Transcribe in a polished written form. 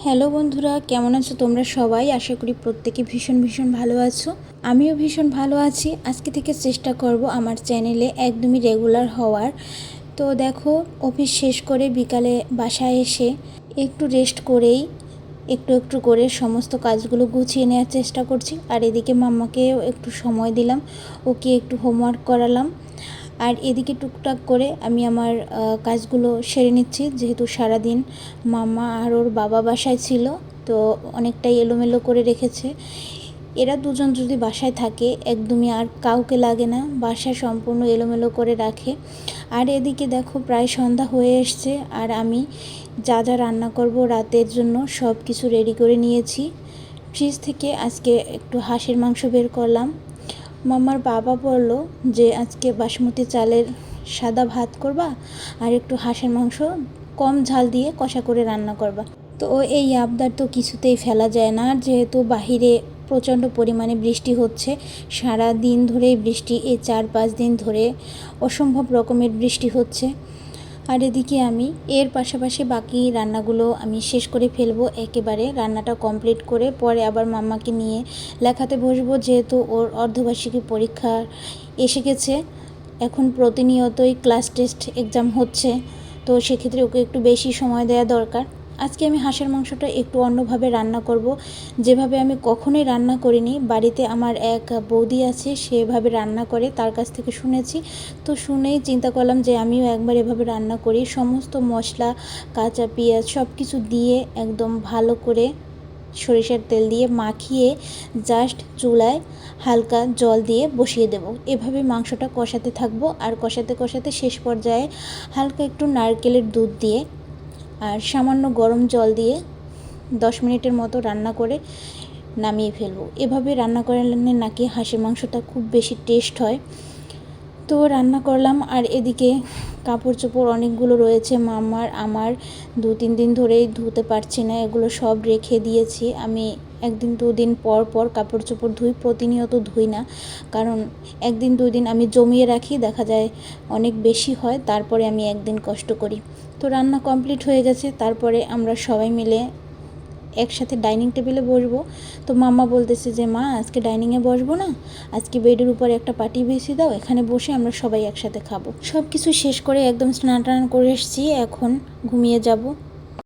Hello বন্ধুরা, কেমন আছো তোমরা সবাই? আশা করি প্রত্যেকে ভীষণ ভালো আছো। আমিও ভীষণ ভালো আছি। আজকে থেকে চেষ্টা করব আমার চ্যানেলে একদমই রেগুলার হওয়ার। তো দেখো, অফিস শেষ করে বিকালে বাসায় এসে একটু রেস্ট করেই একটু একটু করে সমস্ত কাজগুলো গুছিয়ে নেওয়ার চেষ্টা করছি। আর এদিকে মাম্মাকেও একটু সময় দিলাম, ওকে একটু হোমওয়ার্ক করালাম। আর এদিকে টুকটাক করে আমি আমার কাজগুলো সেরে নিচ্ছি, যেহেতু সারাদিন মাম্মা আর ওর বাবা বাসায় ছিল, তো অনেকটাই এলোমেলো করে রেখেছে। এরা দুজন যদি বাসায় থাকে একদমই আর কাউকে লাগে না, বাসায় সম্পূর্ণ এলোমেলো করে রাখে। আর এদিকে দেখো প্রায় সন্ধ্যা হয়ে এসছে, আর আমি যা যা রান্না করব রাতের জন্য সব কিছু রেডি করে নিয়েছি। ফ্রিজ থেকে আজকে একটু হাঁসের মাংস বের করলাম। মামার বাবা বলল যে আজকে বাসমতি চালের সাদা ভাত করবা আর একটু হাঁসের মাংস কম ঝাল দিয়ে কষা করে রান্না করবা। তো এই আবদার তো কিছুতেই ফেলা যায় না, যেহেতু বাহিরে প্রচণ্ড পরিমাণে বৃষ্টি হচ্ছে। সারা দিন ধরেই বৃষ্টি, এই 4-5 দিন ধরে অসম্ভব রকমের বৃষ্টি হচ্ছে। আর এদিকে আমি এর পাশাপাশি বাকি রান্নাগুলো আমি শেষ করে ফেলবো, একেবারে রান্নাটা কমপ্লিট করে পরে আবার মাম্মাকে নিয়ে লেখাতে বসবো, যেহেতু ওর অর্ধবার্ষিকী পরীক্ষা এসে গেছে। এখন প্রতিনিয়তই ক্লাস টেস্ট এক্সাম হচ্ছে, তো সেক্ষেত্রে ওকে একটু বেশি সময় দেওয়া দরকার। আজকে আমি হাঁসের মাংসটা একটু অন্যভাবে রান্না করব, যেভাবে আমি কখনোই রান্না করিনি। বাড়িতে আমার এক বৌদি আছে, সেভাবে রান্না করে, তার কাছ থেকে শুনেছি। তো শুনেই চিন্তা করলাম যে আমিও একবার এভাবে রান্না করি। সমস্ত মশলা, কাঁচা পেঁয়াজ সব কিছু দিয়ে একদম ভালো করে সরিষার তেল দিয়ে মাখিয়ে জাস্ট চুলায় হালকা জল দিয়ে বসিয়ে দেব। এভাবে মাংসটা কষাতে থাকবো, আর কষাতে কষাতে শেষ পর্যায়ে হালকা একটু নারকেলের দুধ দিয়ে আর সামান্য গরম জল দিয়ে 10 মিনিটের মতো রান্না করে নামিয়ে ফেলবো। এভাবে রান্না করলে নাকি হাঁসের মাংসটা খুব বেশি টেস্ট হয়। তো রান্না করলাম, আর এদিকে কাপড় চোপড় অনেকগুলো রয়েছে মাম্মার, আমার 2-3 দিন ধরেই ধুতে পারছি না, এগুলো সব রেখে দিয়েছি। আমি 1-2 দিন পর পর কাপড় চোপড় ধুই, প্রতিনিয়ত ধুই না, কারণ 1-2 দিন আমি জমিয়ে রাখি, দেখা যায় অনেক বেশি হয়, তারপরে আমি একদিন কষ্ট করি। তো রান্না কমপ্লিট হয়ে গেছে, তারপরে আমরা সবাই মিলে একসাথে ডাইনিং টেবিলে বসবো। তো মাম্মা বলতেছে যে মা, আজকে ডাইনিংয়ে বসবো না, আজকে বেডের উপরে একটা পাটি বিছিয়ে দাও, এখানে বসে আমরা সবাই একসাথে খাবো। সব কিছু শেষ করে একদম স্নান টান করে এসেছি, এখন ঘুমিয়ে যাব।